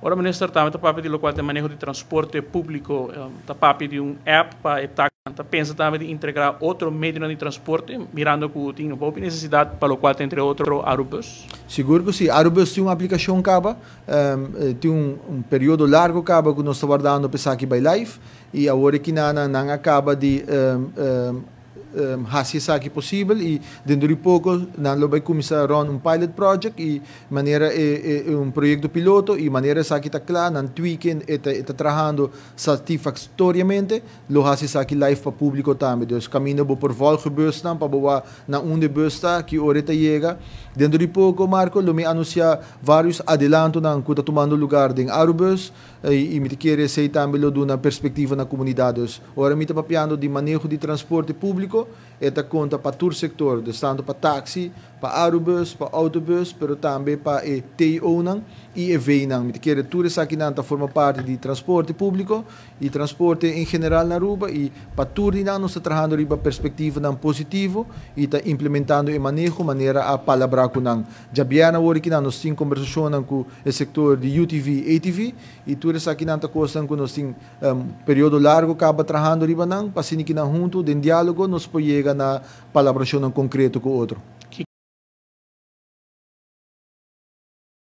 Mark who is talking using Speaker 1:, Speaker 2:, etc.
Speaker 1: Ora, minister, também está de local de manejo de transporte público, está de app para está pensa também de integrar outro meio de transporte, mirando que tem uma necessidade para o qual entre outro Arubus.
Speaker 2: Seguro que sim. Arubus tem uma aplicação caba, tem período largo caba que nós estamos guardando para aqui by life e agora que não acaba de fazer isso aqui possível e dentro de pouco nós vamos começar a pilot project e maneira projeto piloto e maneira isso aqui está claro, nós tweaking está trabalhando satisfatoriamente, lo faz isso aqui live para público também, então caminho por volta bus para boa na onde bus está que ahorita chega dentro de pouco Marco lo me anunciar vários adelantos na que está tomando lugar em Arubus e me quer sei também lo de uma perspectiva na comunidade. Ora me está papiando de manejo de transporte público eta conta para todo o setor, tanto para táxi, para Arubus, para autobus, pero também para TO e EV. Me quer tudo isso aqui não forma parte de transporte público e transporte em geral na Aruba e para tudo não nós está trabalhando riba perspectiva não positivo e está implementando em maneira a palavra com não. Já bem na hora que nós temos conversação com o setor de UTV, ATV e tudo isso aqui não está costa que nós temos período largo acaba trabalhando riba não, para que não junto, em diálogo nós podemos chegar na palavra concreto com o outro.